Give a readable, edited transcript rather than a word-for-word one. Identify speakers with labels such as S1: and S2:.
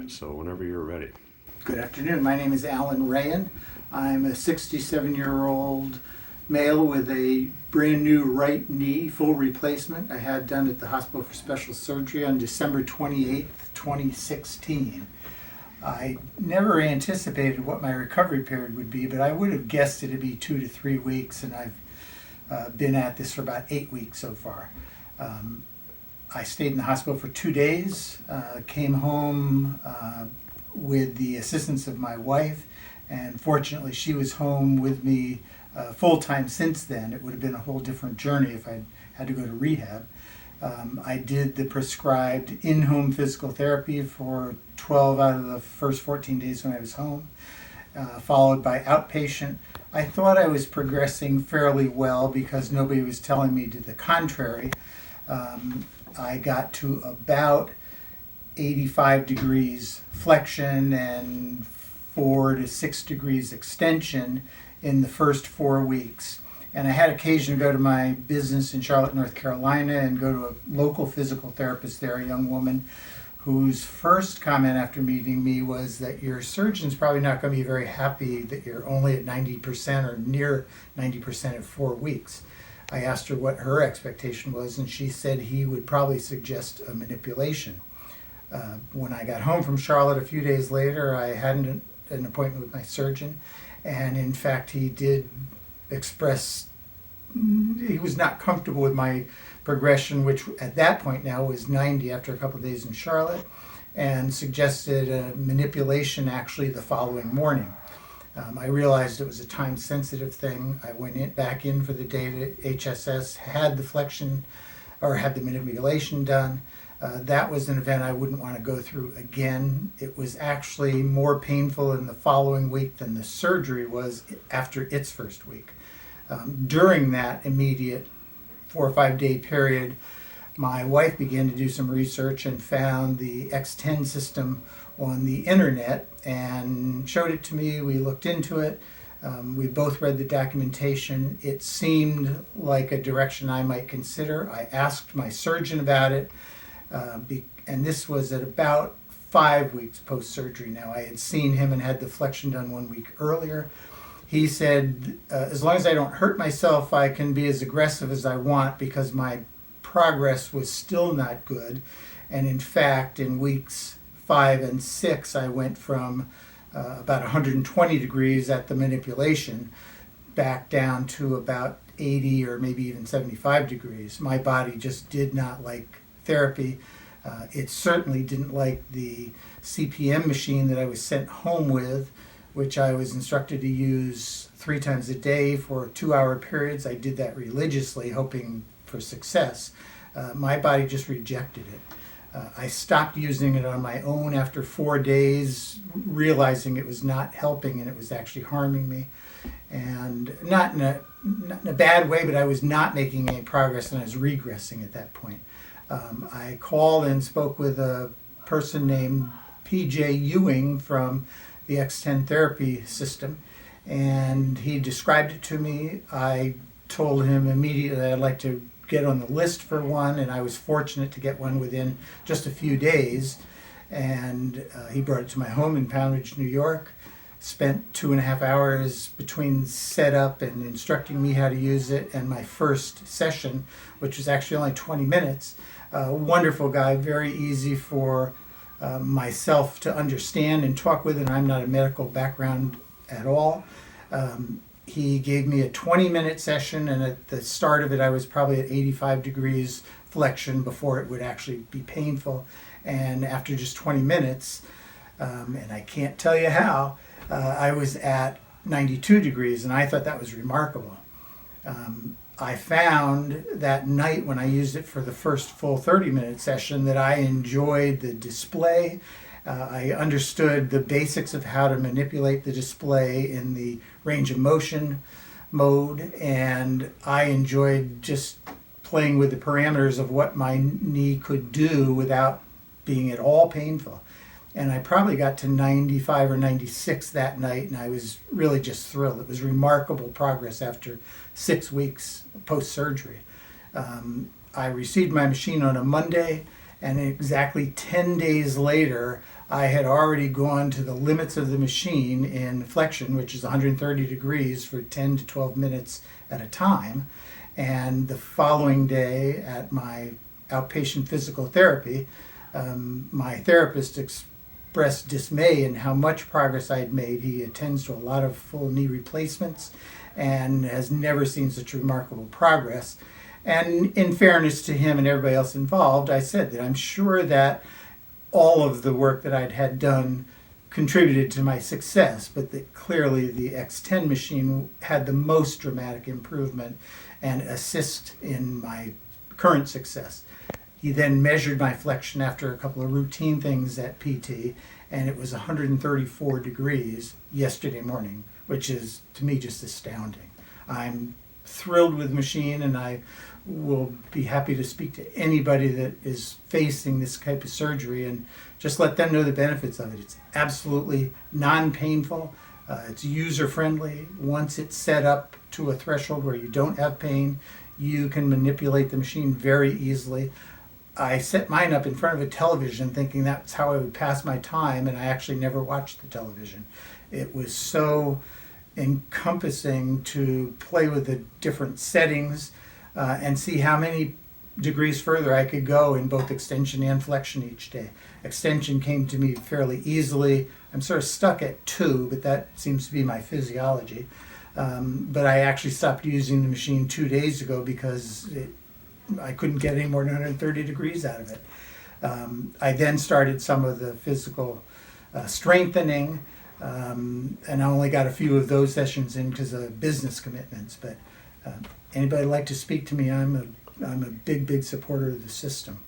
S1: right, so whenever you're ready.
S2: Good afternoon. My name is Allen Reyen. I'm a 67-year-old male with a brand new right knee, full replacement. I had done at the Hospital for Special Surgery on December 28th, 2016. I never anticipated what my recovery period would be, but I would have guessed it to be 2 to 3 weeks, and I've been at this for about 8 weeks so far. I stayed in the hospital for 2 days, came home with the assistance of my wife, and fortunately she was home with me full-time since then. It would have been a whole different journey if I had to go to rehab. I did the prescribed in-home physical therapy for 12 out of the first 14 days when I was home, followed by outpatient. I thought I was progressing fairly well because nobody was telling me to the contrary. I got to about 85 degrees flexion and 4 to 6 degrees extension in the first 4 weeks. And I had occasion to go to my business in Charlotte, North Carolina, and go to a local physical therapist there, a young woman, whose first comment after meeting me was that your surgeon's probably not going to be very happy that you're only at 90% or near 90% at 4 weeks. I asked her what her expectation was, and she said he would probably suggest a manipulation. When I got home from Charlotte a few days later, I had an appointment with my surgeon, and in fact he did express he was not comfortable with my progression, which at that point now was 90 after a couple of days in Charlotte, and suggested a manipulation actually the following morning. I realized it was a time-sensitive thing. I went back in for the day to HSS, had the flexion or had the manipulation done. That was an event I wouldn't want to go through again. It was actually more painful in the following week than the surgery was after its first week. During that immediate 4 or 5 day period, my wife began to do some research and found the X10 system on the internet and showed it to me. We looked into it. We both read the documentation. It seemed like a direction I might consider. I asked my surgeon about it, and this was at about 5 weeks post-surgery now. I had seen him and had the flexion done 1 week earlier. He said, as long as I don't hurt myself, I can be as aggressive as I want because my progress was still not good. And in fact, in weeks 5 and 6, I went from about 120 degrees at the manipulation back down to about 80 or maybe even 75 degrees. My body just did not like therapy. It certainly didn't like the CPM machine that I was sent home with, which I was instructed to use 3 times a day for 2-hour periods. I did that religiously, hoping for success. My body just rejected it. I stopped using it on my own after 4 days, realizing it was not helping and it was actually harming me. And not in a bad way, but I was not making any progress and I was regressing at that point. I called and spoke with a person named P.J. Ewing from the X10 therapy system, and he described it to me. I told him immediately I'd like to get on the list for one, and I was fortunate to get one within just a few days. And he brought it to my home in Poundage, New York. Spent 2.5 hours between setup and instructing me how to use it and my first session, which was actually only 20 minutes. Wonderful guy, very easy for myself to understand and talk with, and I'm not a medical background at all. He gave me a 20-minute session, and at the start of it I was probably at 85 degrees flexion before it would actually be painful. And after just 20 minutes, and I can't tell you how, I was at 92 degrees, and I thought that was remarkable. I found that night when I used it for the first full 30-minute session that I enjoyed the display. I understood the basics of how to manipulate the display in the range of motion mode, and I enjoyed just playing with the parameters of what my knee could do without being at all painful. And I probably got to 95 or 96 that night, and I was really just thrilled. It was remarkable progress after 6 weeks post-surgery. I received my machine on a Monday, and exactly 10 days later, I had already gone to the limits of the machine in flexion, which is 130 degrees for 10 to 12 minutes at a time. And the following day at my outpatient physical therapy, my therapist expressed dismay in how much progress I had made. He attends to a lot of full knee replacements and has never seen such remarkable progress. And in fairness to him and everybody else involved, I said that I'm sure that all of the work that I'd had done contributed to my success, but that clearly the X10 machine had the most dramatic improvement and assist in my current success. He then measured my flexion after a couple of routine things at PT, and it was 134 degrees yesterday morning, which is, to me, just astounding. I'm thrilled with the machine, and I will be happy to speak to anybody that is facing this type of surgery and just let them know the benefits of it. It's absolutely non-painful. It's user-friendly. Once it's set up to a threshold where you don't have pain, you can manipulate the machine very easily. I set mine up in front of a television thinking that's how I would pass my time, and I actually never watched the television. It was so encompassing to play with the different settings and see how many degrees further I could go in both extension and flexion each day. Extension came to me fairly easily. I'm sort of stuck at 2, but that seems to be my physiology. But I actually stopped using the machine 2 days ago because I couldn't get any more than 130 degrees out of it. I then started some of the physical strengthening, and I only got a few of those sessions in because of business commitments. But anybody like to speak to me, I'm a big supporter of the system.